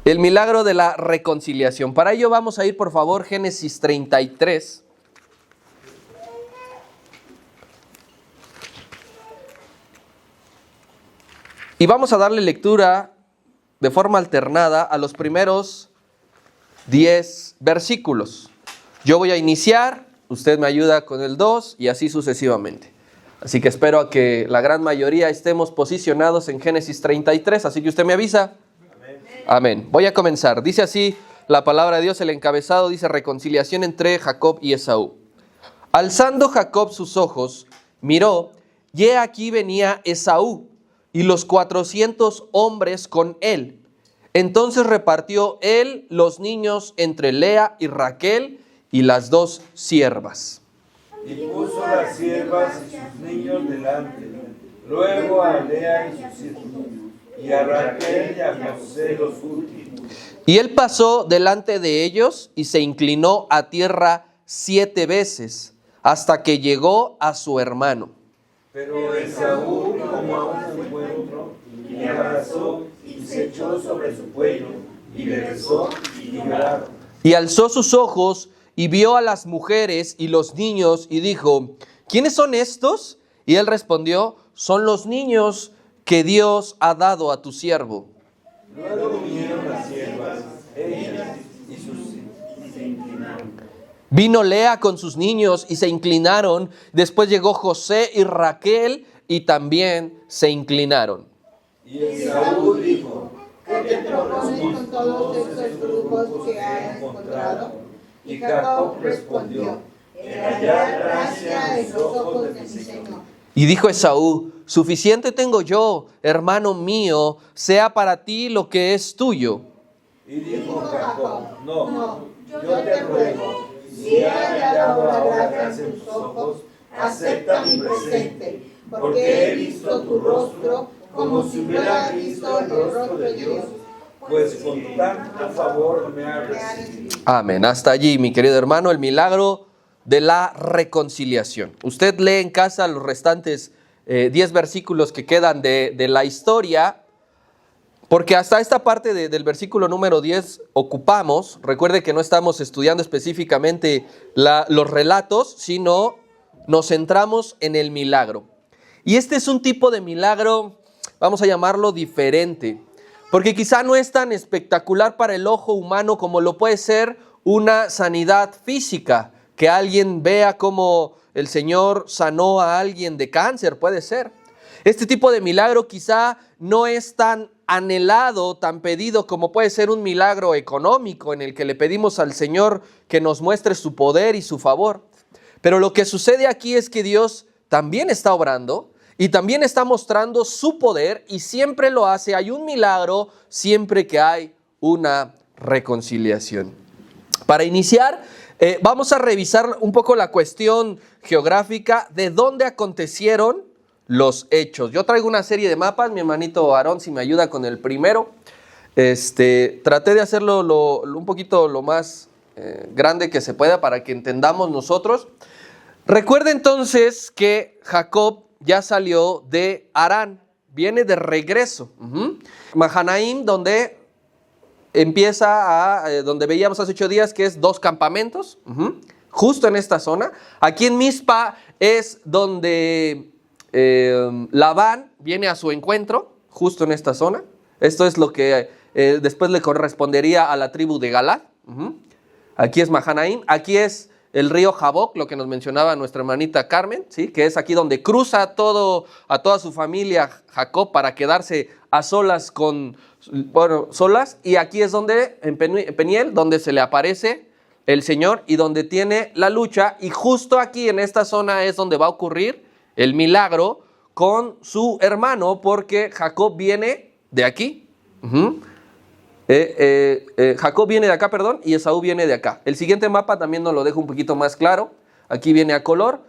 El milagro de la reconciliación. Para ello vamos a ir, por favor, Génesis 33. Y vamos a darle lectura de forma alternada a los primeros 10 versículos. Yo voy a iniciar, usted me ayuda con el 2 y así sucesivamente. Así que espero a que la gran mayoría estemos posicionados en Génesis 33, así que usted me avisa. Amén. Voy a comenzar. Dice así la palabra de Dios, el encabezado dice reconciliación entre Jacob y Esaú. Alzando Jacob sus ojos, miró, y he aquí venía Esaú y los 400 hombres con él. Entonces repartió él los niños entre Lea y Raquel y las 2 siervas. Y puso las siervas y sus niños delante, luego a Lea y sus hijos, y a Raquel y a José los últimos. Y él pasó delante de ellos y se inclinó a tierra 7 veces, hasta que llegó a su hermano. Pero Esaú tomó a un encuentro, y le abrazó, y se echó sobre su cuello, y le besó, y lloraron. Y alzó sus ojos, y vio a las mujeres y los niños, y dijo, ¿quiénes son estos? Y él respondió, son los niños que Dios ha dado a tu siervo. Luego vinieron las siervas, ellas y sus hijos, y se inclinaron. Vino Lea con sus niños y se inclinaron. Después llegó José y Raquel y también se inclinaron. Y Esaú dijo, ¿Qué te propones con todos estos grupos que has encontrado? Y Jacob respondió, el hallar gracia en los ojos de mi Señor. Y dijo Esaú, suficiente tengo yo, hermano mío, sea para ti lo que es tuyo. Y dijo Jacob, no, yo te ruego, si he hallado la gracia en tus ojos, acepta mi presente, porque he visto tu rostro como si hubiera visto el rostro de Dios, pues con tanto favor me has recibido. Amén. Hasta allí, mi querido hermano, el milagro de la reconciliación. Usted lee en casa los restantes 10 versículos que quedan de la historia, porque hasta esta parte del versículo número 10 ocupamos. Recuerde que no estamos estudiando específicamente los relatos, sino nos centramos en el milagro. Y este es un tipo de milagro, vamos a llamarlo diferente, porque quizá no es tan espectacular para el ojo humano como lo puede ser una sanidad física, que alguien vea cómo el Señor sanó a alguien de cáncer, puede ser. Este tipo de milagro quizá no es tan anhelado, tan pedido como puede ser un milagro económico en el que le pedimos al Señor que nos muestre su poder y su favor. Pero lo que sucede aquí es que Dios también está obrando y también está mostrando su poder y siempre lo hace. Hay un milagro siempre que hay una reconciliación. Para iniciar, vamos a revisar un poco la cuestión geográfica de dónde acontecieron los hechos. Yo traigo una serie de mapas, mi hermanito Aarón, si me ayuda con el primero. Traté de hacerlo un poquito lo más grande que se pueda para que entendamos nosotros. Recuerda entonces que Jacob ya salió de Harán, viene de regreso. Mahanaim, donde empieza donde veíamos hace 8 días que es 2 campamentos, justo en esta zona. Aquí en Mizpa es donde Labán viene a su encuentro, justo en esta zona. Esto es lo que después le correspondería a la tribu de Galad. Aquí es Mahanaim, aquí es el río Jaboc, lo que nos mencionaba nuestra hermanita Carmen, ¿sí? Que es aquí donde cruza a toda su familia Jacob para quedarse a solas y aquí es donde, en Peniel, donde se le aparece el Señor y donde tiene la lucha, y justo aquí en esta zona es donde va a ocurrir el milagro con su hermano, porque Jacob viene de aquí. Jacob viene de acá, y Esaú viene de acá. El siguiente mapa también nos lo deja un poquito más claro. Aquí viene a color.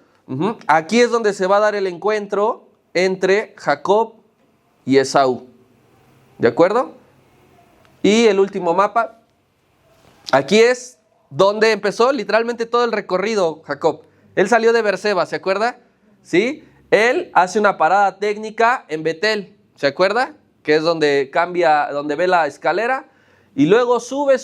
Aquí es donde se va a dar el encuentro entre Jacob y Esaú. ¿De acuerdo? Y el último mapa. Aquí es donde empezó literalmente todo el recorrido Jacob. Él salió de Beerseba, ¿se acuerda? ¿Sí? Él hace una parada técnica en Betel, ¿se acuerda? Que es donde cambia, donde ve la escalera, y luego sube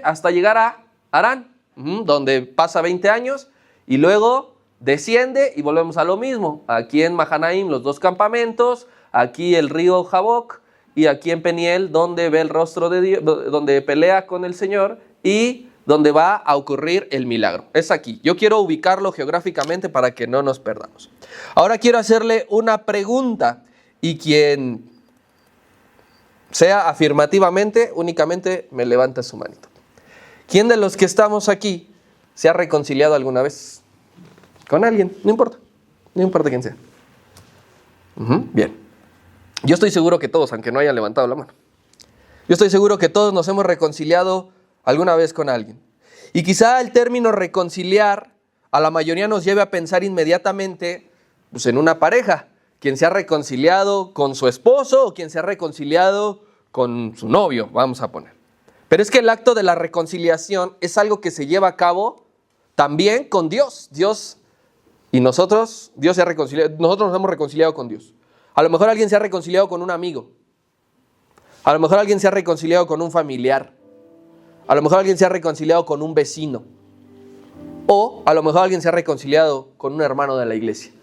hasta llegar a Harán, donde pasa 20 años y luego desciende y volvemos a lo mismo. Aquí en Mahanaim los 2 campamentos, aquí el río Jaboc y aquí en Peniel donde ve el rostro de Dios, donde pelea con el Señor y donde va a ocurrir el milagro. Es aquí. Yo quiero ubicarlo geográficamente para que no nos perdamos. Ahora quiero hacerle una pregunta y quien sea afirmativamente, únicamente me levanta su manito. ¿Quién de los que estamos aquí se ha reconciliado alguna vez con alguien? No importa quién sea. Bien. Yo estoy seguro que todos, aunque no hayan levantado la mano. Yo estoy seguro que todos nos hemos reconciliado alguna vez con alguien. Y quizá el término reconciliar a la mayoría nos lleve a pensar inmediatamente pues, en una pareja. Quien se ha reconciliado con su esposo o quien se ha reconciliado con su novio, vamos a poner. Pero es que el acto de la reconciliación es algo que se lleva a cabo también con Dios. Dios y nosotros, Dios se ha reconciliado, nosotros nos hemos reconciliado con Dios. A lo mejor alguien se ha reconciliado con un amigo. A lo mejor alguien se ha reconciliado con un familiar. A lo mejor alguien se ha reconciliado con un vecino. O a lo mejor alguien se ha reconciliado con un hermano de la iglesia.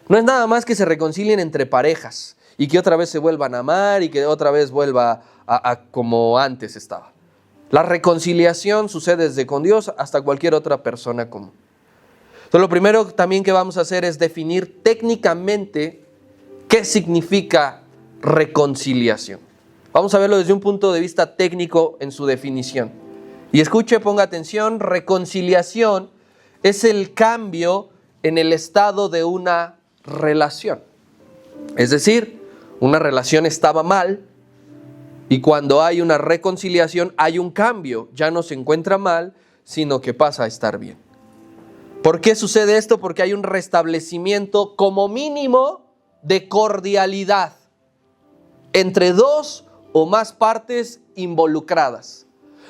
No es nada más que se reconcilien entre parejas y que otra vez se vuelvan a amar y que otra vez vuelva a como antes estaba. La reconciliación sucede desde con Dios hasta cualquier otra persona común. Entonces, lo primero también que vamos a hacer es definir técnicamente qué significa reconciliación. Vamos a verlo desde un punto de vista técnico en su definición. Y escuche, ponga atención, reconciliación es el cambio en el estado de una relación. Es decir, una relación estaba mal y cuando hay una reconciliación hay un cambio. Ya no se encuentra mal, sino que pasa a estar bien. ¿Por qué sucede esto? Porque hay un restablecimiento como mínimo de cordialidad entre 2 o más partes involucradas.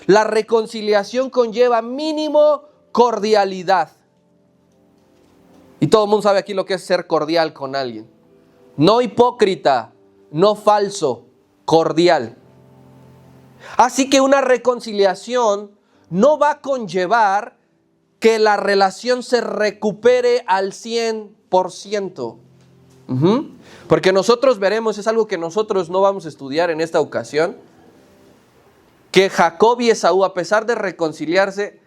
La reconciliación conlleva mínimo cordialidad. Y todo el mundo sabe aquí lo que es ser cordial con alguien. No hipócrita, no falso, cordial. Así que una reconciliación no va a conllevar que la relación se recupere al 100%. Porque nosotros veremos, es algo que nosotros no vamos a estudiar en esta ocasión, que Jacob y Esaú, a pesar de reconciliarse,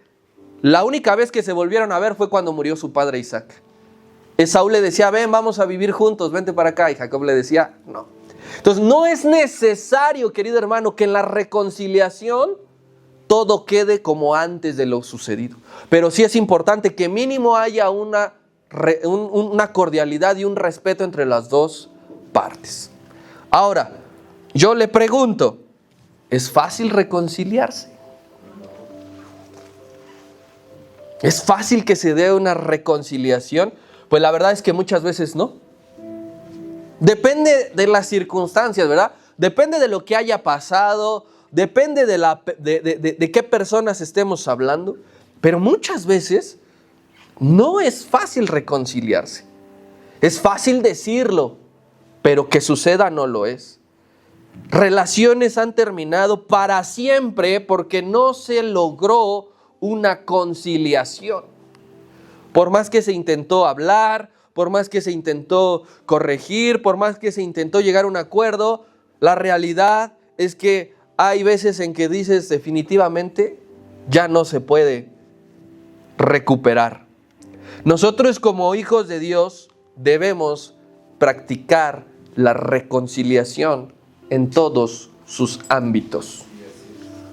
la única vez que se volvieron a ver fue cuando murió su padre Isaac. Esaú le decía, ven, vamos a vivir juntos, vente para acá. Y Jacob le decía, no. Entonces, no es necesario, querido hermano, que en la reconciliación todo quede como antes de lo sucedido. Pero sí es importante que mínimo haya una cordialidad y un respeto entre las 2 partes. Ahora, yo le pregunto, ¿es fácil reconciliarse? ¿Es fácil que se dé una reconciliación? Pues la verdad es que muchas veces no. Depende de las circunstancias, ¿verdad? Depende de lo que haya pasado, depende de qué personas estemos hablando, pero muchas veces no es fácil reconciliarse. Es fácil decirlo, pero que suceda no lo es. Relaciones han terminado para siempre porque no se logró una conciliación. Por más que se intentó hablar, por más que se intentó corregir, por más que se intentó llegar a un acuerdo, la realidad es que hay veces en que dices definitivamente ya no se puede recuperar. Nosotros como hijos de Dios debemos practicar la reconciliación en todos sus ámbitos.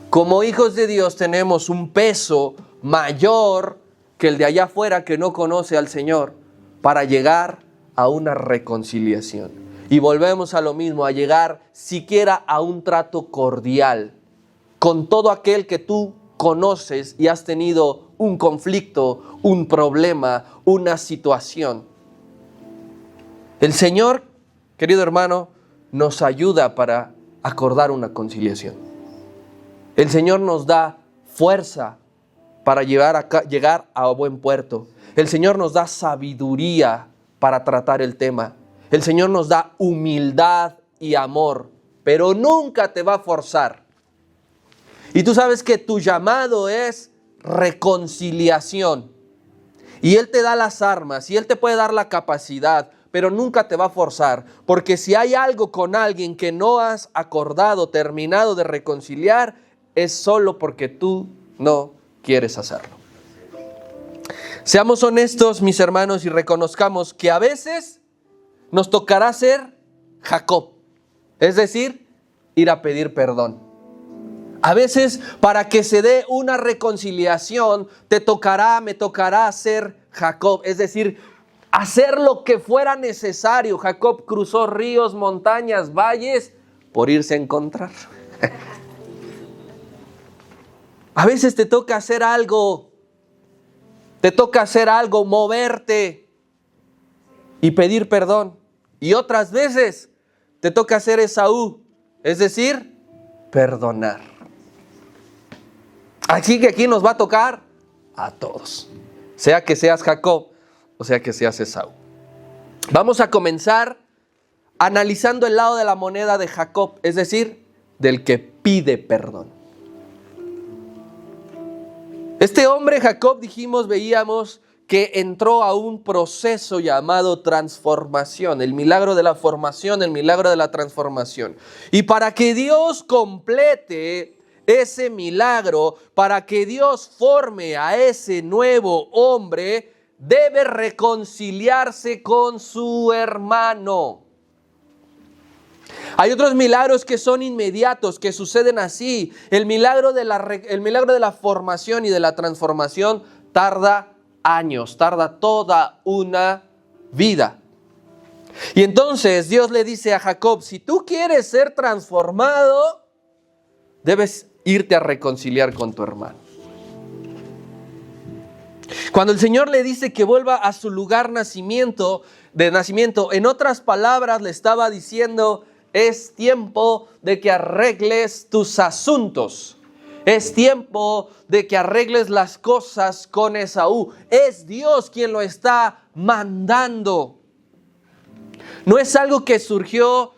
Como hijos de Dios tenemos un peso mayor que el de allá afuera que no conoce al Señor para llegar a una reconciliación. Y volvemos a lo mismo, a llegar siquiera a un trato cordial con todo aquel que tú conoces y has tenido un conflicto, un problema, una situación. El Señor, querido hermano, nos ayuda para acordar una conciliación. El Señor nos da fuerza para llegar a buen puerto. El Señor nos da sabiduría para tratar el tema. El Señor nos da humildad y amor, pero nunca te va a forzar. Y tú sabes que tu llamado es reconciliación. Y Él te da las armas y Él te puede dar la capacidad, pero nunca te va a forzar. Porque si hay algo con alguien que no has acordado, terminado de reconciliar, es solo porque tú no quieres hacerlo. Seamos honestos, mis hermanos, y reconozcamos que a veces nos tocará ser Jacob. Es decir, ir a pedir perdón. A veces, para que se dé una reconciliación, me tocará ser Jacob. Es decir, hacer lo que fuera necesario. Jacob cruzó ríos, montañas, valles, por irse a encontrar. A veces te toca hacer algo. Moverte y pedir perdón. Y otras veces te toca hacer Esaú. Es decir, perdonar. Así que aquí nos va a tocar a todos, sea que seas Jacob o sea que seas Esaú. Vamos a comenzar analizando el lado de la moneda de Jacob, es decir, del que pide perdón. Este hombre Jacob, veíamos que entró a un proceso llamado transformación, el milagro de la formación, el milagro de la transformación. Y para que Dios complete ese milagro, para que Dios forme a ese nuevo hombre, debe reconciliarse con su hermano. Hay otros milagros que son inmediatos, que suceden así. El milagro de la formación y de la transformación tarda años, tarda toda una vida. Y entonces Dios le dice a Jacob, si tú quieres ser transformado, debes irte a reconciliar con tu hermano. Cuando el Señor le dice que vuelva a su lugar de nacimiento, en otras palabras le estaba diciendo, es tiempo de que arregles tus asuntos. Es tiempo de que arregles las cosas con Esaú. Es Dios quien lo está mandando. No es algo que surgió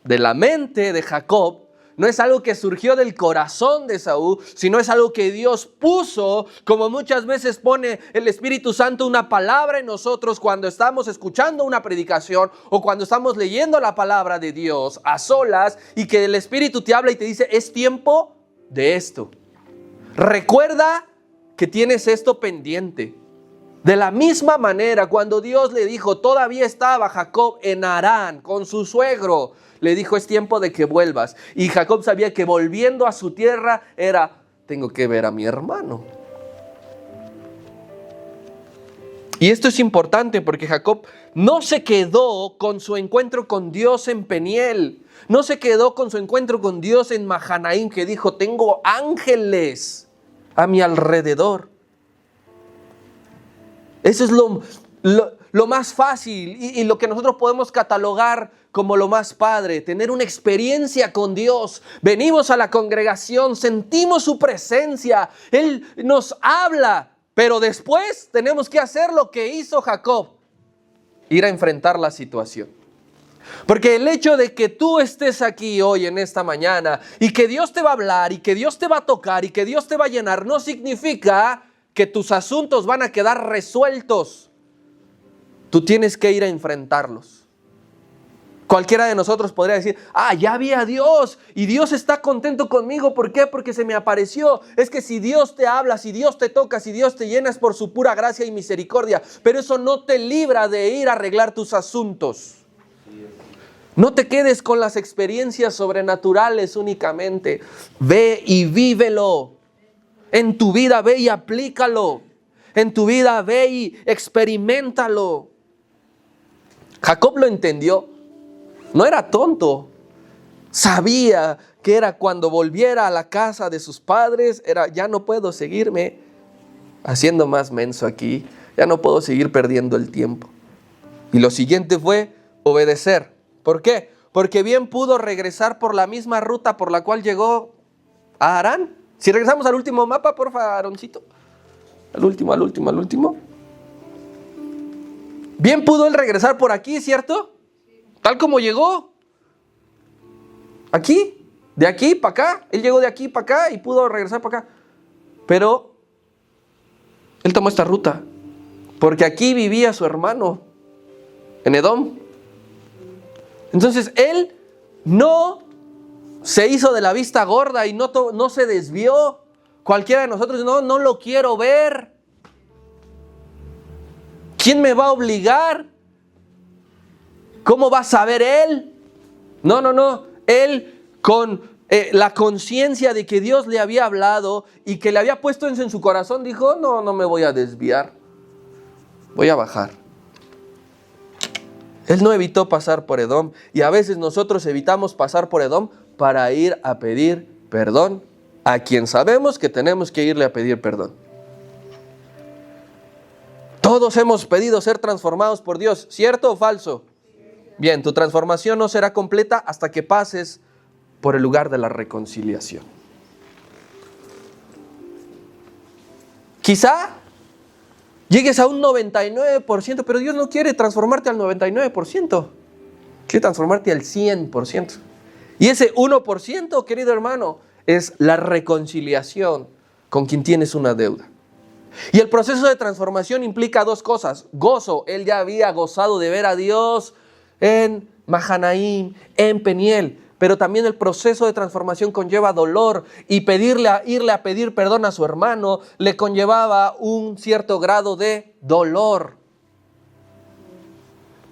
de la mente de Jacob, no es algo que surgió del corazón de Esaú, sino es algo que Dios puso, como muchas veces pone el Espíritu Santo una palabra en nosotros cuando estamos escuchando una predicación o cuando estamos leyendo la palabra de Dios a solas, y que el Espíritu te habla y te dice, es tiempo de esto. Recuerda que tienes esto pendiente. De la misma manera, cuando Dios le dijo, todavía estaba Jacob en Harán con su suegro, le dijo, es tiempo de que vuelvas. Y Jacob sabía que volviendo a su tierra tengo que ver a mi hermano. Y esto es importante porque Jacob no se quedó con su encuentro con Dios en Peniel. No se quedó con su encuentro con Dios en Mahanaim, que dijo, tengo ángeles a mi alrededor. Eso es lo más fácil y lo que nosotros podemos catalogar como lo más padre, tener una experiencia con Dios. Venimos a la congregación, sentimos su presencia, Él nos habla, pero después tenemos que hacer lo que hizo Jacob, ir a enfrentar la situación. Porque el hecho de que tú estés aquí hoy en esta mañana y que Dios te va a hablar y que Dios te va a tocar y que Dios te va a llenar, no significa que tus asuntos van a quedar resueltos. Tú tienes que ir a enfrentarlos. Cualquiera de nosotros podría decir, ya vi a Dios y Dios está contento conmigo. ¿Por qué? Porque se me apareció. Es que si Dios te habla, si Dios te toca, si Dios te llena, es por su pura gracia y misericordia. Pero eso no te libra de ir a arreglar tus asuntos. No te quedes con las experiencias sobrenaturales únicamente. Ve y vívelo. En tu vida ve y aplícalo. En tu vida ve y experiméntalo. Jacob lo entendió. No era tonto. Sabía que era cuando volviera a la casa de sus padres, ya no puedo seguirme haciendo más menso aquí. Ya no puedo seguir perdiendo el tiempo. Y lo siguiente fue obedecer. ¿Por qué? Porque bien pudo regresar por la misma ruta por la cual llegó a Harán. Si regresamos al último mapa, porfa, Aaroncito. Al último. Bien pudo él regresar por aquí, ¿cierto? Tal como llegó. Aquí, de aquí para acá. Él llegó de aquí para acá y pudo regresar para acá. Pero él tomó esta ruta porque aquí vivía su hermano en Edom. Entonces él no se hizo de la vista gorda y no se desvió. Cualquiera de nosotros, no lo quiero ver. ¿Quién me va a obligar? ¿Cómo va a saber él? No. Él con la conciencia de que Dios le había hablado y que le había puesto eso en su corazón, dijo, no me voy a desviar. Voy a bajar. Él no evitó pasar por Edom. Y a veces nosotros evitamos pasar por Edom para ir a pedir perdón a quien sabemos que tenemos que irle a pedir perdón. Todos hemos pedido ser transformados por Dios, ¿cierto o falso? Bien, tu transformación no será completa hasta que pases por el lugar de la reconciliación. Quizá llegues a un 99%, pero Dios no quiere transformarte al 99%. Quiere transformarte al 100%. Y ese 1%, querido hermano, es la reconciliación con quien tienes una deuda. Y el proceso de transformación implica dos cosas. Gozo, él ya había gozado de ver a Dios en Mahanaim, en Peniel. Pero también el proceso de transformación conlleva dolor. Y irle a pedir perdón a su hermano le conllevaba un cierto grado de dolor.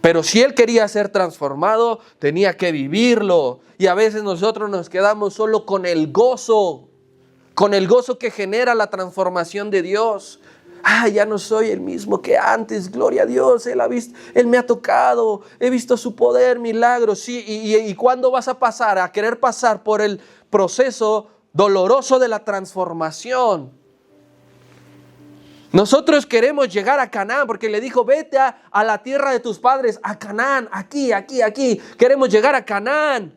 Pero si él quería ser transformado, tenía que vivirlo. Y a veces nosotros nos quedamos solo con el gozo que genera la transformación de Dios. Ya no soy el mismo que antes, gloria a Dios, Él me ha tocado, he visto su poder, milagros. Sí, ¿y cuándo vas a pasar? A querer pasar por el proceso doloroso de la transformación. Nosotros queremos llegar a Canaán porque le dijo, vete a la tierra de tus padres, a Canaán, aquí. Queremos llegar a Canaán.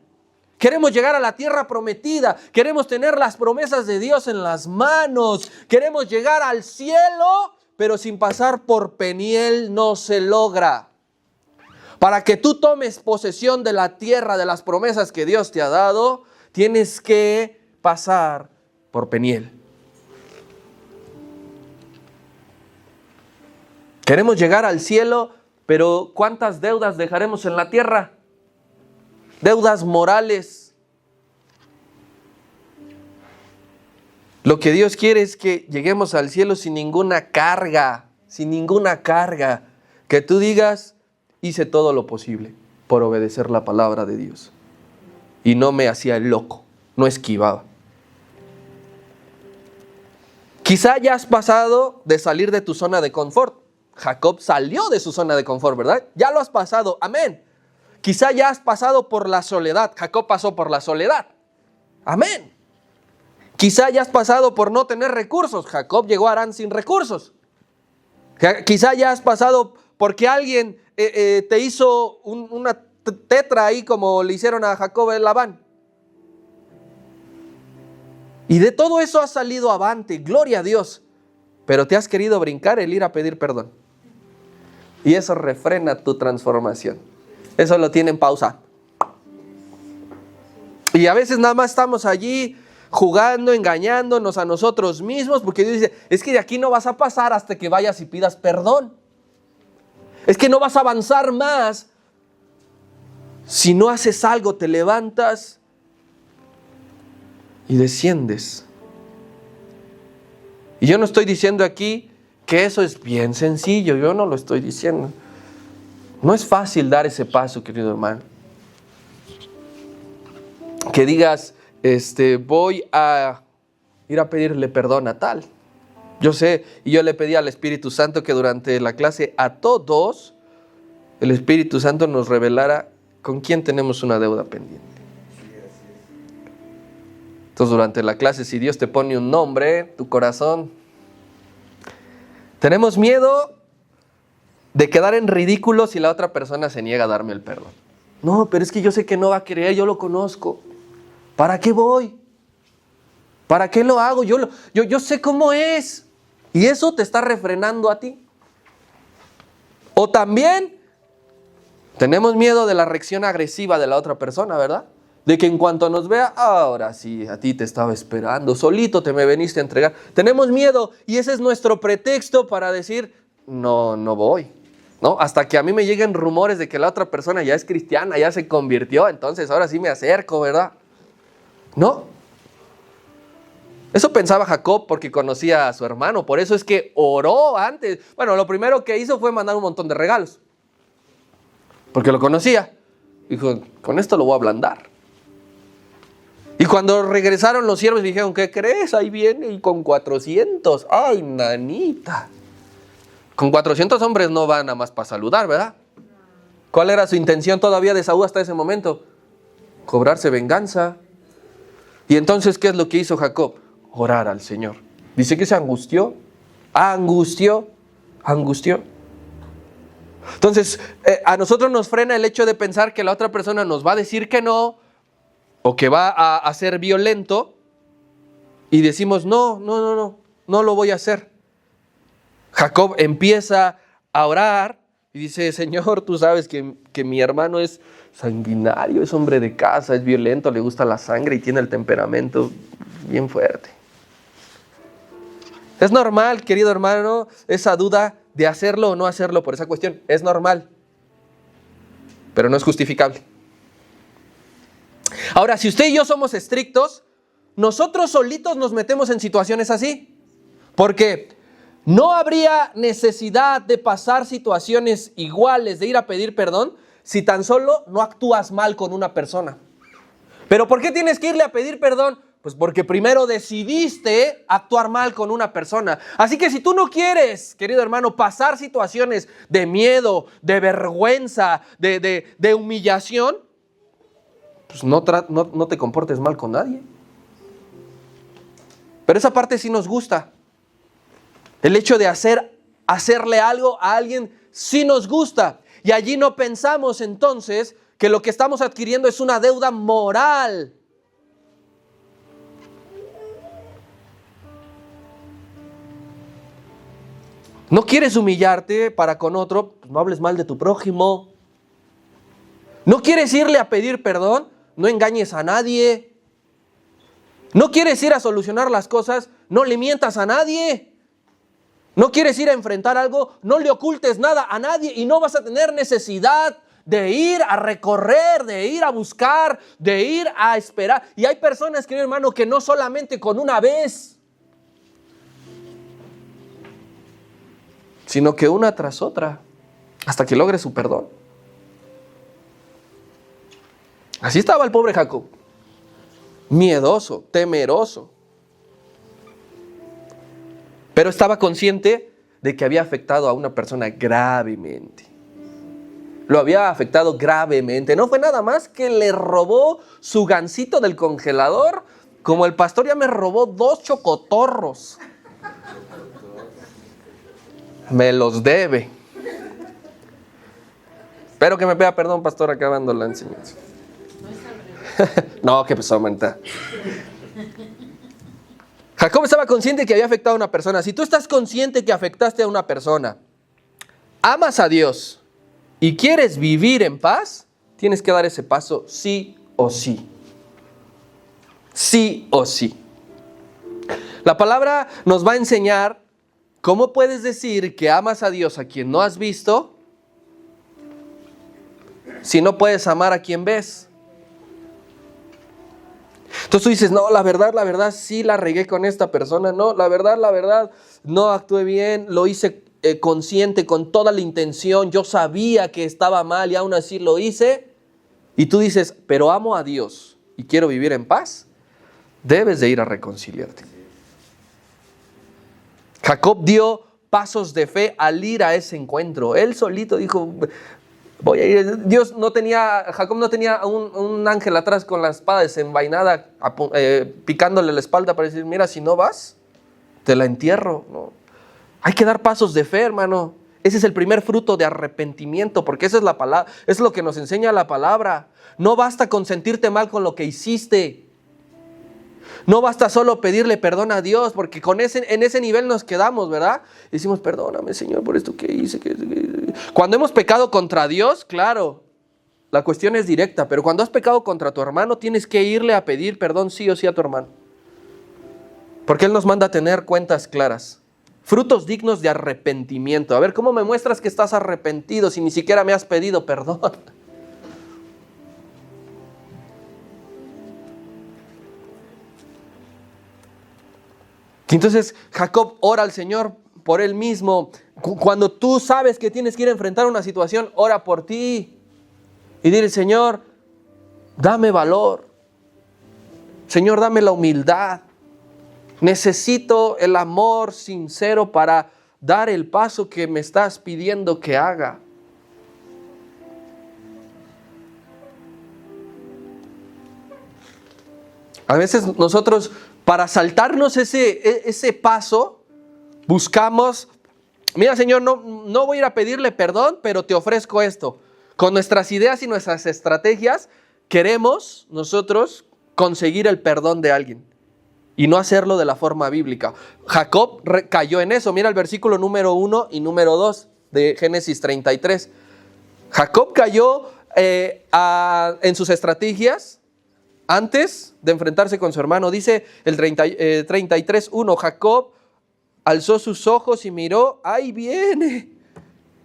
Queremos llegar a la tierra prometida. Queremos tener las promesas de Dios en las manos. Queremos llegar al cielo, pero sin pasar por Peniel no se logra. Para que tú tomes posesión de la tierra, de las promesas que Dios te ha dado, tienes que pasar por Peniel. Queremos llegar al cielo, pero ¿cuántas deudas dejaremos en la tierra? Deudas morales. Lo que Dios quiere es que lleguemos al cielo sin ninguna carga. Que tú digas, hice todo lo posible por obedecer la palabra de Dios. Y no me hacía el loco, no esquivaba. Quizá ya has pasado de salir de tu zona de confort. Jacob salió de su zona de confort, ¿verdad? Ya lo has pasado, amén. Quizá ya has pasado por la soledad. Jacob pasó por la soledad. Amén. Quizá ya has pasado por no tener recursos. Jacob llegó a Harán sin recursos. Quizá ya has pasado porque alguien te hizo una tetra ahí como le hicieron a Jacob en Labán. Y de todo eso has salido avante, gloria a Dios. Pero te has querido brincar el ir a pedir perdón. Y eso refrena tu transformación. Eso lo tiene en pausa. Y a veces nada más estamos allí jugando, engañándonos a nosotros mismos, porque Dios dice, es que de aquí no vas a pasar hasta que vayas y pidas perdón. Es que no vas a avanzar más si no haces algo, te levantas y desciendes. Y yo no estoy diciendo aquí que eso es bien sencillo, yo no lo estoy diciendo. No es fácil dar ese paso, querido hermano. Que digas, voy a ir a pedirle perdón a tal. Yo sé, y yo le pedí al Espíritu Santo que durante la clase a todos, el Espíritu Santo nos revelara con quién tenemos una deuda pendiente. Entonces durante la clase, si Dios te pone un nombre, tu corazón, tenemos miedo de quedar en ridículo si la otra persona se niega a darme el perdón. No, pero es que yo sé que no va a querer, yo lo conozco. ¿Para qué voy? ¿Para qué lo hago? Yo sé cómo es. Y eso te está refrenando a ti. O también tenemos miedo de la reacción agresiva de la otra persona, ¿verdad? De que en cuanto nos vea, ahora sí, a ti te estaba esperando, solito te me veniste a entregar. Tenemos miedo y ese es nuestro pretexto para decir, no voy. ¿No? Hasta que a mí me lleguen rumores de que la otra persona ya es cristiana, ya se convirtió, entonces ahora sí me acerco, ¿verdad? No. Eso pensaba Jacob porque conocía a su hermano, por eso es que oró antes. Bueno, lo primero que hizo fue mandar un montón de regalos, porque lo conocía. Dijo, con esto lo voy a ablandar. Y cuando regresaron los siervos dijeron, ¿qué crees? Ahí viene y con 400. ¡Ay, nanita! Con 400 hombres no van nada más para saludar, ¿verdad? ¿Cuál era su intención todavía de Saúl hasta ese momento? Cobrarse venganza. Y entonces, ¿qué es lo que hizo Jacob? Orar al Señor. Dice que se angustió. Entonces, a nosotros nos frena el hecho de pensar que la otra persona nos va a decir que no, o que va a ser violento, y decimos, no lo voy a hacer. Jacob empieza a orar y dice, Señor, tú sabes que mi hermano es sanguinario, es hombre de casa, es violento, le gusta la sangre y tiene el temperamento bien fuerte. Es normal, querido hermano, esa duda de hacerlo o no hacerlo por esa cuestión. Es normal, pero no es justificable. Ahora, si usted y yo somos estrictos, nosotros solitos nos metemos en situaciones así. Porque no habría necesidad de pasar situaciones iguales, de ir a pedir perdón, si tan solo no actúas mal con una persona. ¿Pero por qué tienes que irle a pedir perdón? Pues porque primero decidiste actuar mal con una persona. Así que si tú no quieres, querido hermano, pasar situaciones de miedo, de vergüenza, de humillación, pues no te comportes mal con nadie. Pero esa parte sí nos gusta. El hecho de hacerle algo a alguien sí nos gusta. Y allí no pensamos entonces que lo que estamos adquiriendo es una deuda moral. No quieres humillarte para con otro, pues no hables mal de tu prójimo. No quieres irle a pedir perdón, no engañes a nadie. No quieres ir a solucionar las cosas, no le mientas a nadie. No quieres ir a enfrentar algo, no le ocultes nada a nadie y no vas a tener necesidad de ir a recorrer, de ir a buscar, de ir a esperar. Y hay personas, querido hermano, que no solamente con una vez, sino que una tras otra, hasta que logre su perdón. Así estaba el pobre Jacob, miedoso, temeroso. Pero estaba consciente de que había afectado a una persona gravemente. Lo había afectado gravemente. No fue nada más que le robó su gansito del congelador, como el pastor ya me robó 2 chocotorros. Me los debe. Espero que me pida perdón, pastor, acabando la enseñanza. No, que empezó a aumentar. Jacob estaba consciente que había afectado a una persona. Si tú estás consciente que afectaste a una persona, amas a Dios y quieres vivir en paz, tienes que dar ese paso sí o sí. Sí o sí. La palabra nos va a enseñar cómo puedes decir que amas a Dios a quien no has visto si no puedes amar a quien ves. Entonces tú dices, no, la verdad, sí la regué con esta persona. No, la verdad, no actué bien, lo hice consciente, con toda la intención. Yo sabía que estaba mal y aún así lo hice. Y tú dices, pero amo a Dios y quiero vivir en paz. Debes de ir a reconciliarte. Jacob dio pasos de fe al ir a ese encuentro. Él solito dijo, voy a ir. Jacob no tenía un ángel atrás con la espada desenvainada, picándole la espalda para decir, mira, si no vas, te la entierro. No. Hay que dar pasos de fe, hermano. Ese es el primer fruto de arrepentimiento, porque esa es la palabra, es lo que nos enseña la palabra. No basta con sentirte mal con lo que hiciste. No basta solo pedirle perdón a Dios, porque en ese nivel nos quedamos, ¿verdad? Y decimos, perdóname, Señor, por esto que hice. Cuando hemos pecado contra Dios, claro, la cuestión es directa, pero cuando has pecado contra tu hermano, tienes que irle a pedir perdón sí o sí a tu hermano. Porque Él nos manda a tener cuentas claras. Frutos dignos de arrepentimiento. A ver, ¿cómo me muestras que estás arrepentido si ni siquiera me has pedido perdón? Entonces Jacob ora al Señor por él mismo. Cuando tú sabes que tienes que ir a enfrentar una situación, ora por ti. Y dile, Señor, dame valor. Señor, dame la humildad. Necesito el amor sincero para dar el paso que me estás pidiendo que haga. A veces nosotros, para saltarnos ese paso, buscamos, mira, Señor, no voy a ir a pedirle perdón, pero te ofrezco esto. Con nuestras ideas y nuestras estrategias, queremos nosotros conseguir el perdón de alguien. Y no hacerlo de la forma bíblica. Jacob cayó en eso. Mira el versículo número 1 y número 2 de Génesis 33. Jacob cayó en sus estrategias antes de enfrentarse con su hermano. Dice el 33:1, Jacob alzó sus ojos y miró, ahí viene.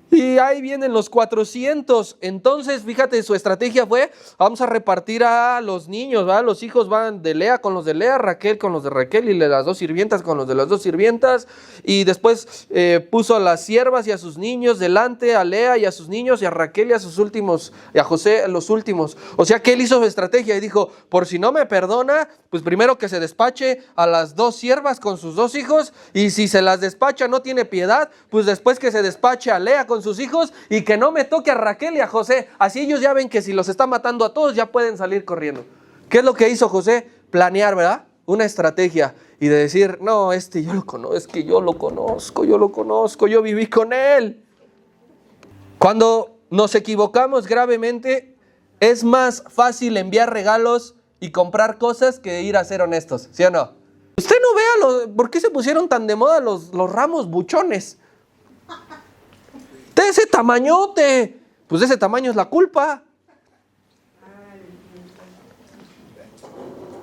Y ahí vienen los 400. Entonces, fíjate, su estrategia fue, vamos a repartir a los niños, ¿verdad? Los hijos van de Lea con los de Lea, Raquel con los de Raquel y las dos sirvientas con los de las dos sirvientas. Y después puso a las siervas y a sus niños delante, a Lea y a sus niños, y a Raquel y a sus últimos, y a José a los últimos. O sea que él hizo su estrategia y dijo, por si no me perdona, pues primero que se despache a las dos siervas con sus dos hijos, y si se las despacha no tiene piedad, pues después que se despache a Lea con sus hijos y que no me toque a Raquel y a José. Así ellos ya ven que si los está matando a todos ya pueden salir corriendo. ¿Qué es lo que hizo José? Planear, ¿verdad? Una estrategia y de decir, no, yo lo conozco, es que yo lo conozco, yo viví con él. Cuando nos equivocamos gravemente, es más fácil enviar regalos y comprar cosas que ir a ser honestos, ¿sí o no? Usted no vea por qué se pusieron tan de moda los ramos buchones. De ese tamañote, pues de ese tamaño es la culpa.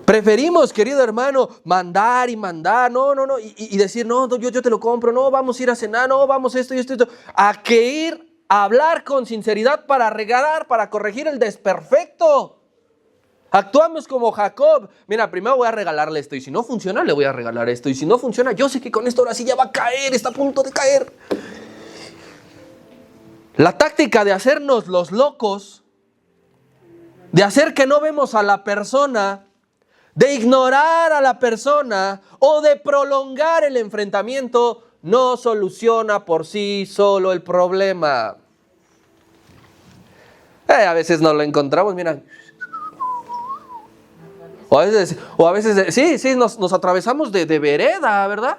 Preferimos, querido hermano, mandar y mandar, y decir, no, yo te lo compro, no, vamos a ir a cenar, no, vamos esto, a que ir a hablar con sinceridad para regalar, para corregir el desperfecto. Actuamos como Jacob. Mira, primero voy a regalarle esto, y si no funciona, le voy a regalar esto, y si no funciona, yo sé que con esto ahora sí ya va a caer, está a punto de caer. La táctica de hacernos los locos, de hacer que no vemos a la persona, de ignorar a la persona o de prolongar el enfrentamiento, no soluciona por sí solo el problema. A veces no lo encontramos, mira. O a veces sí, nos atravesamos de vereda, ¿verdad?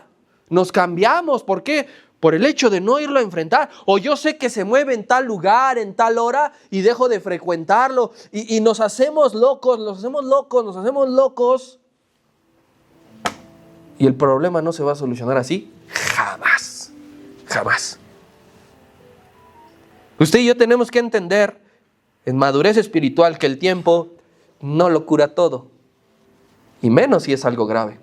Nos cambiamos, ¿por qué? Por el hecho de no irlo a enfrentar. O yo sé que se mueve en tal lugar, en tal hora, y dejo de frecuentarlo. Y nos hacemos locos. Y el problema no se va a solucionar así. Jamás. Usted y yo tenemos que entender, en madurez espiritual, que el tiempo no lo cura todo. Y menos si es algo grave.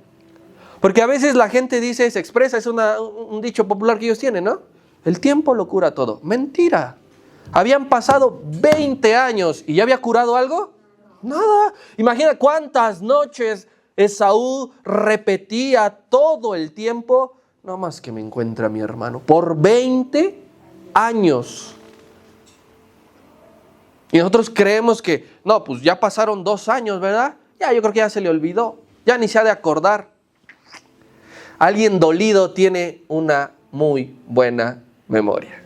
Porque a veces la gente dice, se expresa, es un dicho popular que ellos tienen, ¿no? El tiempo lo cura todo. Mentira. Habían pasado 20 años y ya había curado algo. Nada. Imagina cuántas noches Esaú repetía todo el tiempo, no más que me encuentre a mi hermano, por 20 años. Y nosotros creemos que, no, pues ya pasaron 2 años, ¿verdad? Ya, yo creo que ya se le olvidó. Ya ni se ha de acordar. Alguien dolido tiene una muy buena memoria.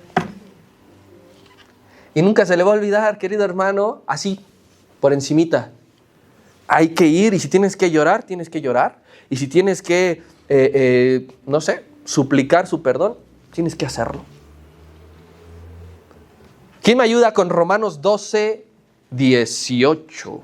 Y nunca se le va a olvidar, querido hermano, así, por encimita. Hay que ir, y si tienes que llorar, tienes que llorar. Y si tienes que, suplicar su perdón, tienes que hacerlo. ¿Quién me ayuda con Romanos 12:18?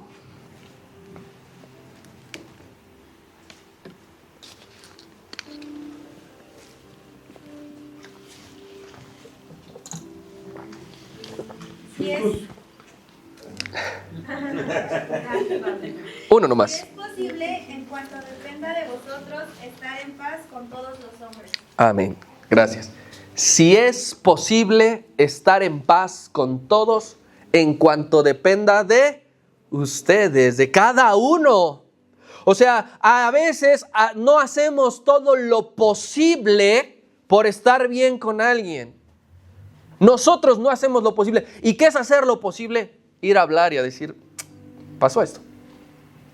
Uno nomás. Es posible, en cuanto dependa de vosotros, estar en paz con todos los hombres. Amén. Gracias. Si es posible estar en paz con todos en cuanto dependa de ustedes, de cada uno. O sea, a veces no hacemos todo lo posible por estar bien con alguien. Nosotros no hacemos lo posible. ¿Y qué es hacer lo posible? Ir a hablar y a decir, pasó esto,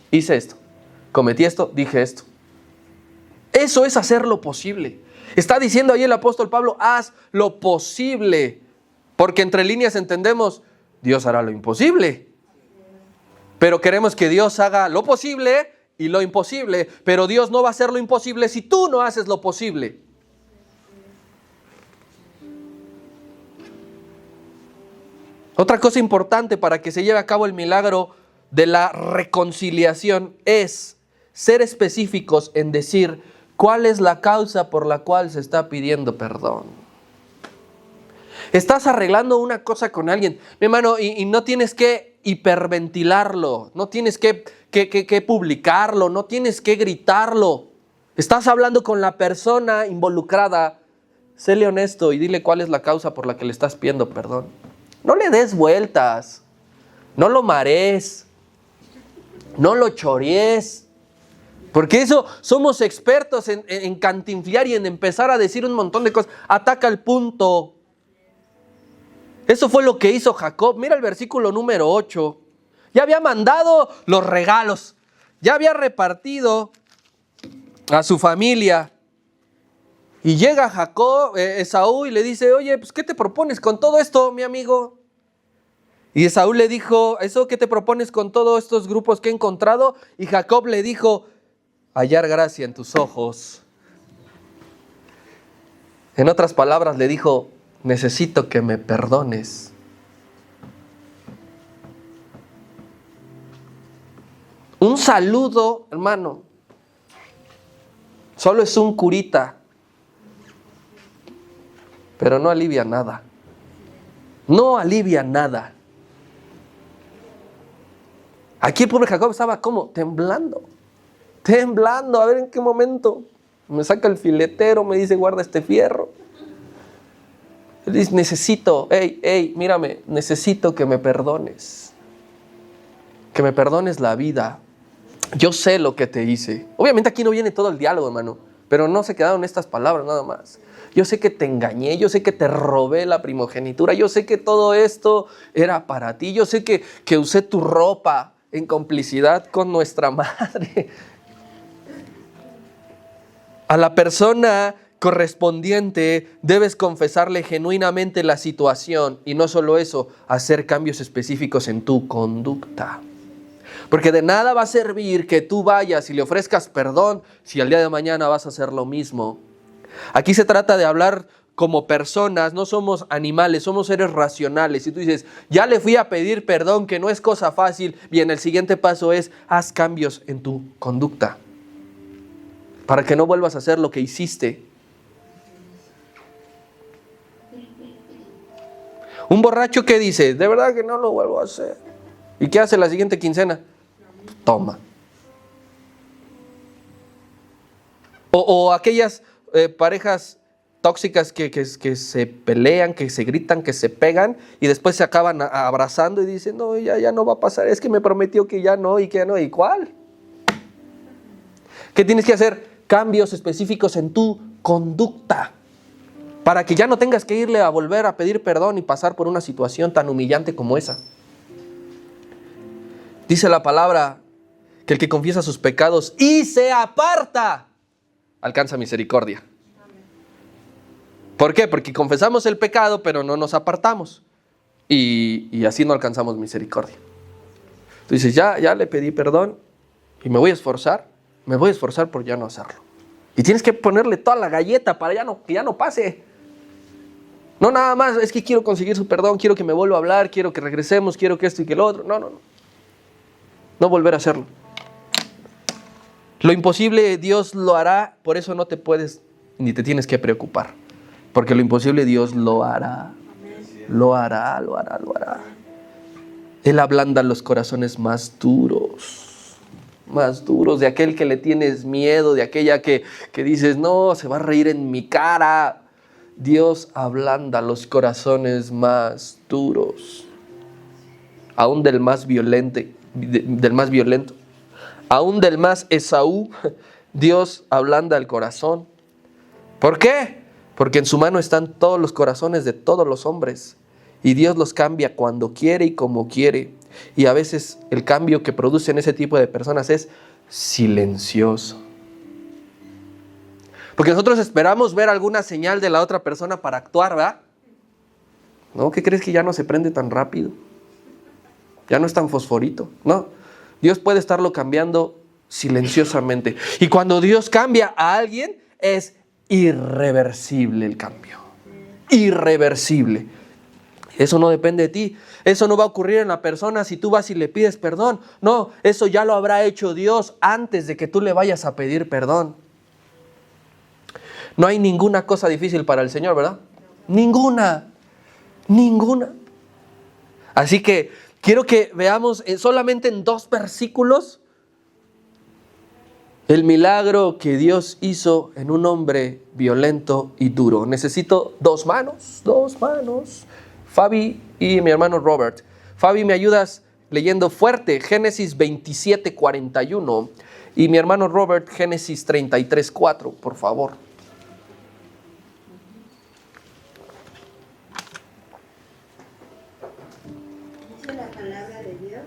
hice esto, cometí esto, dije esto. Eso es hacer lo posible. Está diciendo ahí el apóstol Pablo, haz lo posible. Porque entre líneas entendemos, Dios hará lo imposible. Pero queremos que Dios haga lo posible y lo imposible. Pero Dios no va a hacer lo imposible si tú no haces lo posible. Otra cosa importante para que se lleve a cabo el milagro de la reconciliación es ser específicos en decir cuál es la causa por la cual se está pidiendo perdón. Estás arreglando una cosa con alguien, mi hermano, y no tienes que hiperventilarlo, no tienes que publicarlo, no tienes que gritarlo. Estás hablando con la persona involucrada. Séle honesto y dile cuál es la causa por la que le estás pidiendo perdón. No le des vueltas, no lo marees, no lo chorees. Porque eso, somos expertos en cantinflear y en empezar a decir un montón de cosas. Ataca el punto. Eso fue lo que hizo Jacob. Mira el versículo número 8. Ya había mandado los regalos. Ya había repartido a su familia. Y llega Jacob, Esaú, y le dice, oye, pues ¿qué te propones con todo esto, mi amigo? Y Esaú le dijo, ¿eso qué te propones con todos estos grupos que he encontrado? Y Jacob le dijo, hallar gracia en tus ojos. En otras palabras le dijo, necesito que me perdones. Un saludo, hermano, solo es un curita, pero no alivia nada. No alivia nada. Aquí el pobre Jacob estaba como temblando, a ver en qué momento me saca el filetero, me dice guarda este fierro. Él dice necesito, mírame, necesito que me perdones la vida. Yo sé lo que te hice. Obviamente aquí no viene todo el diálogo, hermano, pero no se quedaron estas palabras nada más. Yo sé que te engañé, yo sé que te robé la primogenitura, yo sé que todo esto era para ti, yo sé que usé tu ropa en complicidad con nuestra madre. A la persona correspondiente debes confesarle genuinamente la situación y no solo eso, hacer cambios específicos en tu conducta. Porque de nada va a servir que tú vayas y le ofrezcas perdón si al día de mañana vas a hacer lo mismo. Aquí se trata de hablar como personas, no somos animales, somos seres racionales. Si tú dices, ya le fui a pedir perdón, que no es cosa fácil, bien, el siguiente paso es, haz cambios en tu conducta para que no vuelvas a hacer lo que hiciste. Un borracho que dice, de verdad que no lo vuelvo a hacer. ¿Y qué hace la siguiente quincena? Toma. O aquellas parejas tóxicas que se pelean, que se gritan, que se pegan y después se acaban abrazando y dicen, no, ya no va a pasar, es que me prometió que ya no, y que no, ¿y cuál? ¿Qué tienes que hacer? Cambios específicos en tu conducta para que ya no tengas que irle a volver a pedir perdón y pasar por una situación tan humillante como esa. Dice la palabra que el que confiesa sus pecados y se aparta, alcanza misericordia. ¿Por qué? Porque confesamos el pecado, pero no nos apartamos. Y así no alcanzamos misericordia. Tú dices, ya le pedí perdón y me voy a esforzar por ya no hacerlo. Y tienes que ponerle toda la galleta para que ya no pase. No nada más, es que quiero conseguir su perdón, quiero que me vuelva a hablar, quiero que regresemos, quiero que esto y que lo otro. No volver a hacerlo. Lo imposible Dios lo hará, por eso no te puedes ni te tienes que preocupar. Porque lo imposible Dios lo hará. Lo hará. Él ablanda los corazones más duros de aquel que le tienes miedo, de aquella que dices, no, se va a reír en mi cara. Dios ablanda los corazones más duros, aún del más violento, aún del más Esaú. Dios ablanda el corazón. ¿Por qué? Porque en su mano están todos los corazones de todos los hombres. Y Dios los cambia cuando quiere y como quiere. Y a veces el cambio que produce en ese tipo de personas es silencioso. Porque nosotros esperamos ver alguna señal de la otra persona para actuar, ¿verdad? ¿No? ¿Qué crees que ya no se prende tan rápido? Ya no es tan fosforito. No. Dios puede estarlo cambiando silenciosamente. Y cuando Dios cambia a alguien, es irreversible el cambio. Irreversible. Eso no depende de ti. Eso no va a ocurrir en la persona si tú vas y le pides perdón. No, eso ya lo habrá hecho Dios antes de que tú le vayas a pedir perdón. No hay ninguna cosa difícil para el Señor, ¿verdad? Ninguna. Así que quiero que veamos solamente en 2 versículos el milagro que Dios hizo en un hombre violento y duro. Necesito 2 manos. Fabi y mi hermano Robert. Fabi, ¿me ayudas leyendo fuerte? Génesis 27:41. Y mi hermano Robert, Génesis 33:4, por favor. Dice la palabra de Dios.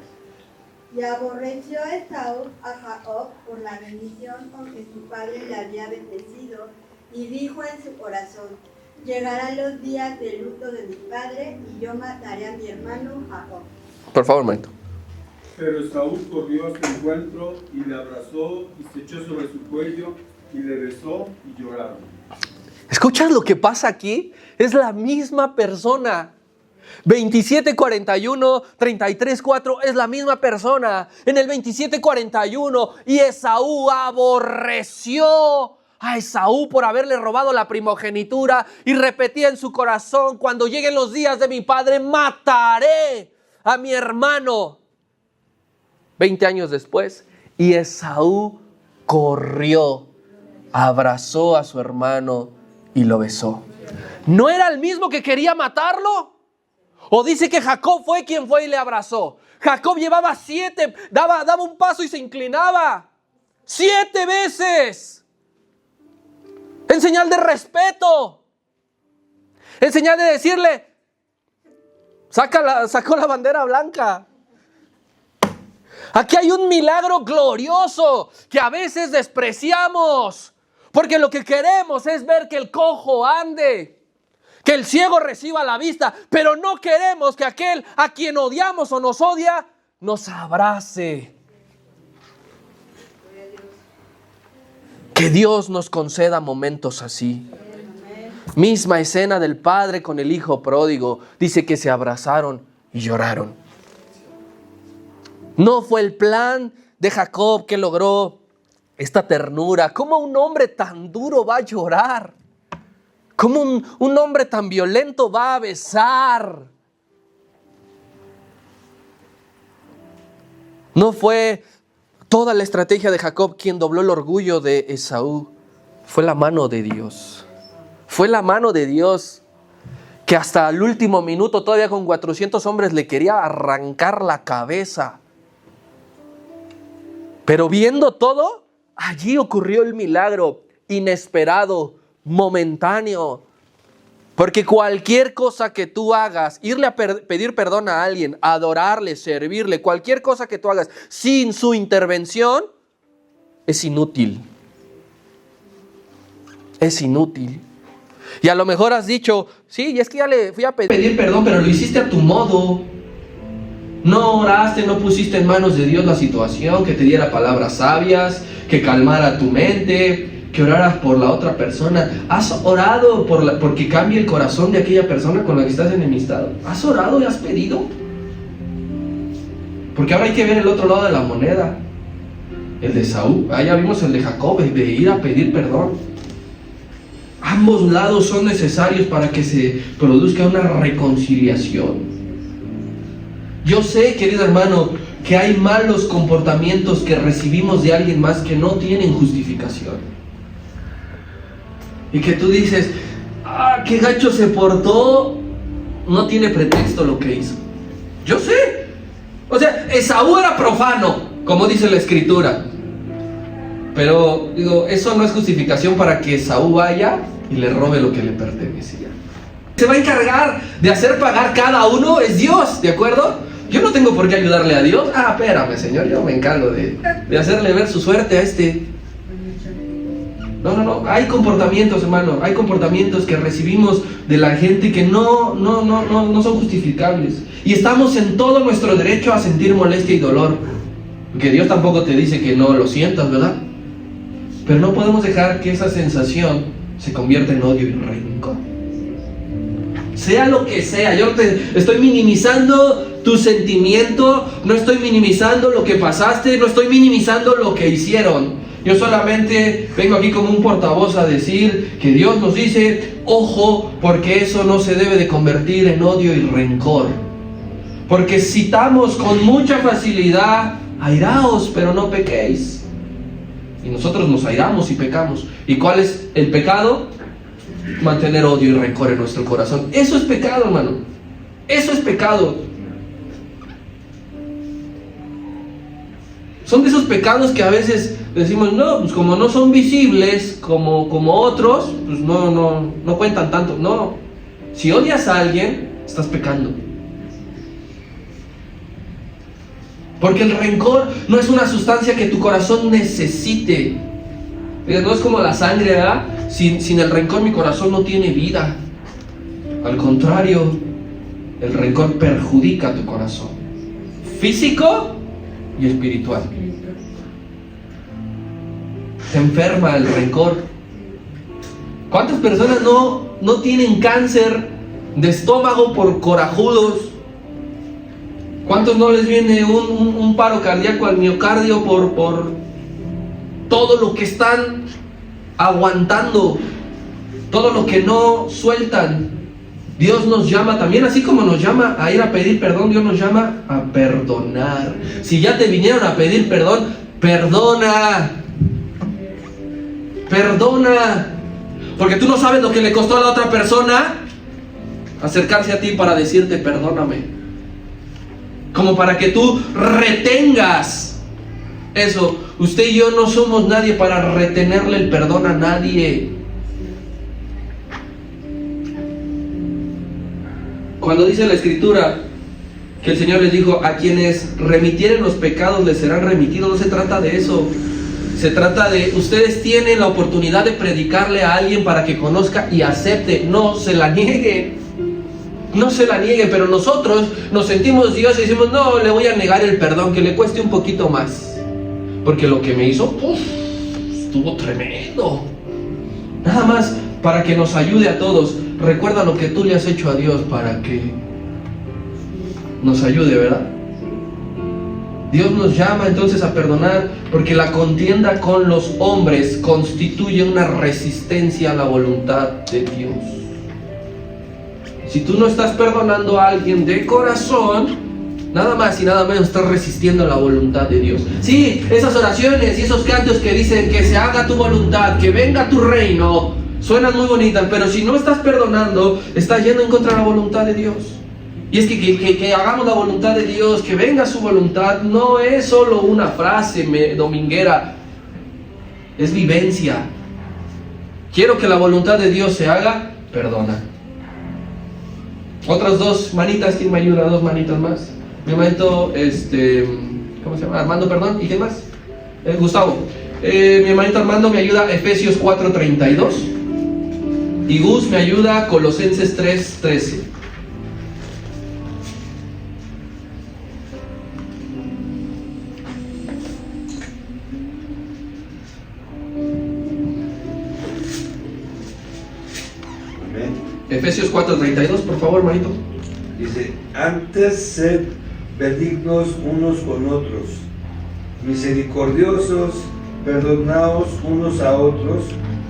Y aborreció Esaú a Jacob por la bendición con que su padre le había bendecido, y dijo en su corazón: llegarán los días de luto de mi padre, y yo mataré a mi hermano Jacob. Por favor, Marito. Pero Esaú corrió a su encuentro y le abrazó y se echó sobre su cuello y le besó y lloraron. ¿Escuchas lo que pasa aquí? Es la misma persona. 27:41, 33:4 es la misma persona. En el 27:41, y Esaú aborreció a Esaú por haberle robado la primogenitura y repetía en su corazón: cuando lleguen los días de mi padre, mataré a mi hermano. 20 años después, y Esaú corrió, abrazó a su hermano y lo besó. ¿No era el mismo que quería matarlo? ¿O dice que Jacob fue quien fue y le abrazó? Jacob llevaba 7, daba un paso y se inclinaba 7 veces. En señal de respeto. En señal de decirle: sacó la bandera blanca. Aquí hay un milagro glorioso que a veces despreciamos, porque lo que queremos es ver que el cojo ande, que el ciego reciba la vista, pero no queremos que aquel a quien odiamos o nos odia nos abrace. Que Dios nos conceda momentos así. Misma escena del padre con el hijo pródigo. Dice que se abrazaron y lloraron. No fue el plan de Jacob que logró esta ternura. ¿Cómo un hombre tan duro va a llorar? ¿Cómo un hombre tan violento va a besar? No fue toda la estrategia de Jacob quien dobló el orgullo de Esaú. Fue la mano de Dios. Fue la mano de Dios que hasta el último minuto, todavía con 400 hombres, le quería arrancar la cabeza. Pero viendo todo, allí ocurrió el milagro inesperado, momentáneo. Porque cualquier cosa que tú hagas, irle a pedir perdón a alguien, adorarle, servirle, cualquier cosa que tú hagas sin su intervención, es inútil. Es inútil. Y a lo mejor has dicho: sí, es que ya le fui a pedir perdón, pero lo hiciste a tu modo. No oraste, no pusiste en manos de Dios la situación, que te diera palabras sabias, que calmara tu mente, que oraras por la otra persona. ¿Has orado porque cambie el corazón de aquella persona con la que estás enemistado? ¿Has orado y has pedido? Porque ahora hay que ver el otro lado de la moneda. El de Esaú. Ya vimos el de Jacob, el de ir a pedir perdón. Ambos lados son necesarios para que se produzca una reconciliación. Yo sé, querido hermano, que hay malos comportamientos que recibimos de alguien más que no tienen justificación. Y que tú dices, qué gacho se portó, no tiene pretexto lo que hizo. Yo sé. O sea, Esaú era profano, como dice la Escritura. Pero, digo, eso no es justificación para que Esaú vaya y le robe lo que le pertenecía. Se va a encargar de hacer pagar cada uno, es Dios, ¿de acuerdo? Yo no tengo por qué ayudarle a Dios. Espérame, Señor, yo me encargo de hacerle ver su suerte a este. No. Hay comportamientos, hermano. Hay comportamientos que recibimos de la gente que no son justificables. Y estamos en todo nuestro derecho a sentir molestia y dolor. Porque Dios tampoco te dice que no lo sientas, ¿verdad? Pero no podemos dejar que esa sensación se convierta en odio y rencor. Sea lo que sea, yo te estoy minimizando tu sentimiento, no estoy minimizando lo que pasaste, no estoy minimizando lo que hicieron. Yo solamente vengo aquí como un portavoz a decir que Dios nos dice, ojo, porque eso no se debe de convertir en odio y rencor. Porque citamos con mucha facilidad, airaos, pero no pequéis. Y nosotros nos airamos y pecamos. ¿Y cuál es el pecado? Mantener odio y rencor en nuestro corazón. Eso es pecado, hermano. Eso es pecado. Son de esos pecados que a veces decimos, no, pues como no son visibles como otros, pues no cuentan tanto. No, si odias a alguien, estás pecando. Porque el rencor no es una sustancia que tu corazón necesite. No es como la sangre, ¿verdad? Sin el rencor mi corazón no tiene vida. Al contrario, el rencor perjudica tu corazón, físico y espiritual. Te enferma el rencor. ¿Cuántas personas no tienen cáncer de estómago por corajudos? ¿Cuántos no les viene un paro cardíaco al miocardio por todo lo que están aguantando, todo lo que no sueltan? Dios nos llama también, así como nos llama a ir a pedir perdón, Dios nos llama a perdonar. Si ya te vinieron a pedir perdón, perdona. Perdona. Porque tú no sabes lo que le costó a la otra persona acercarse a ti para decirte perdóname. Como para que tú retengas eso. Usted y yo no somos nadie para retenerle el perdón a nadie. Cuando dice la Escritura que el Señor les dijo, a quienes remitieren los pecados les serán remitidos, no se trata de eso. Se trata de, ustedes tienen la oportunidad de predicarle a alguien para que conozca y acepte. No se la nieguen. No se la nieguen, pero nosotros nos sentimos Dios y decimos, no, le voy a negar el perdón, que le cueste un poquito más. Porque lo que me hizo, estuvo tremendo. Nada más para que nos ayude a todos. Recuerda lo que tú le has hecho a Dios para que nos ayude, ¿verdad? Dios nos llama entonces a perdonar porque la contienda con los hombres constituye una resistencia a la voluntad de Dios. Si tú no estás perdonando a alguien de corazón, nada más y nada menos estás resistiendo a la voluntad de Dios. Sí, esas oraciones y esos cantos que dicen que se haga tu voluntad, que venga tu reino, suenan muy bonitas, pero si no estás perdonando, estás yendo en contra de la voluntad de Dios. Y es que hagamos la voluntad de Dios, que venga su voluntad, no es solo una frase dominguera, es vivencia. Quiero que la voluntad de Dios se haga, perdona. Otras dos manitas, ¿quién me ayuda? Dos manitas más. Mi hermanito, ¿cómo se llama? Armando, perdón. ¿Y quién más? Gustavo. Mi hermanito Armando me ayuda Efesios 4:32. Y Gus me ayuda Colosenses 3:13. Efesios 4:32, por favor, hermanito. Dice, antes sed benignos unos con otros, misericordiosos, perdonaos unos a otros,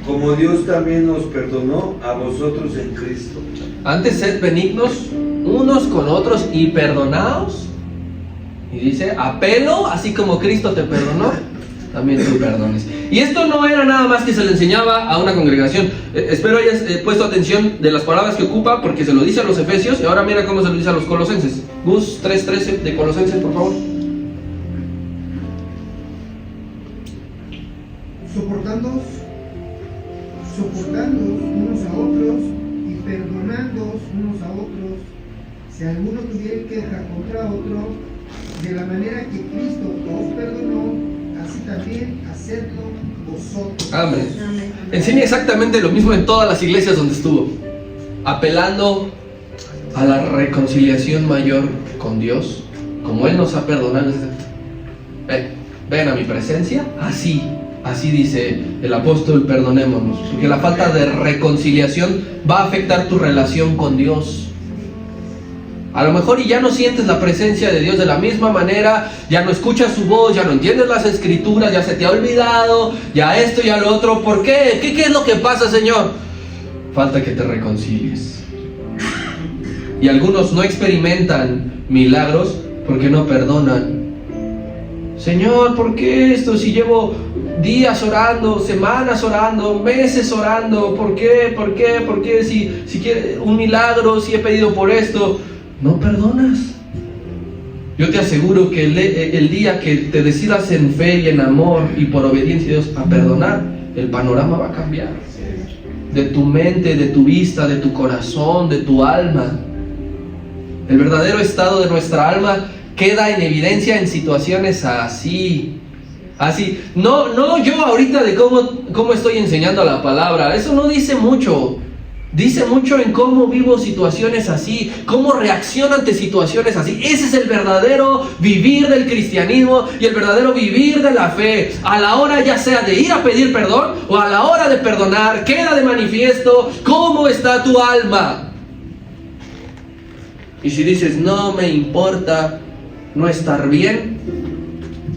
como Dios también nos perdonó a vosotros en Cristo. Antes sed benignos unos con otros y perdonaos Y dice, apelo, así como Cristo te perdonó, también tú perdones. Y esto no era nada más que se le enseñaba a una congregación. Espero hayas puesto atención de las palabras que ocupa, porque se lo dice a los efesios, y ahora mira cómo se lo dice a los colosenses. Gus 3:13 de Colosenses, por favor. Soportándoos unos a otros y perdonándoos unos a otros, si alguno tuviera queja contra otro, de la manera que Cristo os perdonó, así también hacedlo vosotros. Amén. Enseña exactamente lo mismo en todas las iglesias donde estuvo, apelando a la reconciliación mayor con Dios, como Él nos ha perdonado. Ven a mi presencia, así dice el apóstol, perdonémonos, porque la falta de reconciliación va a afectar tu relación con Dios. A lo mejor y ya no sientes la presencia de Dios de la misma manera, ya no escuchas su voz, ya no entiendes las escrituras, ya se te ha olvidado, ya esto, ya lo otro. ¿Por qué? ¿Qué es lo que pasa, Señor? Falta que te reconcilies. Y algunos no experimentan milagros porque no perdonan. Señor, ¿por qué esto? Si llevo días orando, semanas orando, meses orando, ¿por qué? ¿Por qué? ¿Por qué? Si quieres un milagro, si he pedido por esto, no perdonas. Yo te aseguro que el día que te decidas en fe y en amor y por obediencia a Dios a perdonar, el panorama va a cambiar. De tu mente, de tu vista, de tu corazón, de tu alma. El verdadero estado de nuestra alma queda en evidencia en situaciones así. No yo ahorita de cómo estoy enseñando la palabra. Eso no dice mucho. Dice mucho en cómo vivo situaciones así, cómo reacciono ante situaciones así. Ese es el verdadero vivir del cristianismo y el verdadero vivir de la fe. A la hora ya sea de ir a pedir perdón o a la hora de perdonar, queda de manifiesto cómo está tu alma. Y si dices, no me importa no estar bien,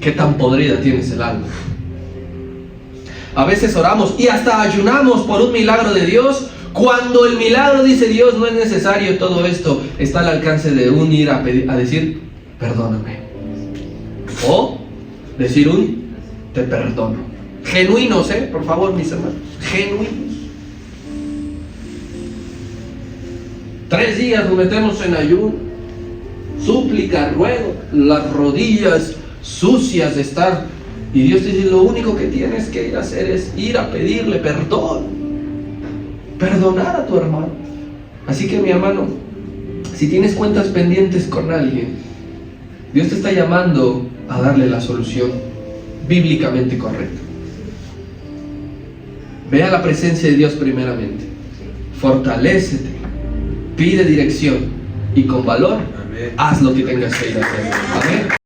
¿qué tan podrida tienes el alma? A veces oramos y hasta ayunamos por un milagro de Dios, cuando el milagro, dice Dios, no es necesario todo esto. Está al alcance de un ir a decir, perdóname. O decir te perdono. Genuinos, por favor, mis hermanos. Genuinos. 3 días nos metemos en ayuno, súplica, ruego, las rodillas sucias de estar. Y Dios te dice, lo único que tienes que ir a hacer es ir a pedirle perdón. Perdonar a tu hermano. Así que, mi hermano, si tienes cuentas pendientes con alguien, Dios te está llamando a darle la solución bíblicamente correcta. Ve a la presencia de Dios primeramente, fortalécete, pide dirección y con valor haz lo que tengas que ir a hacer. Amén.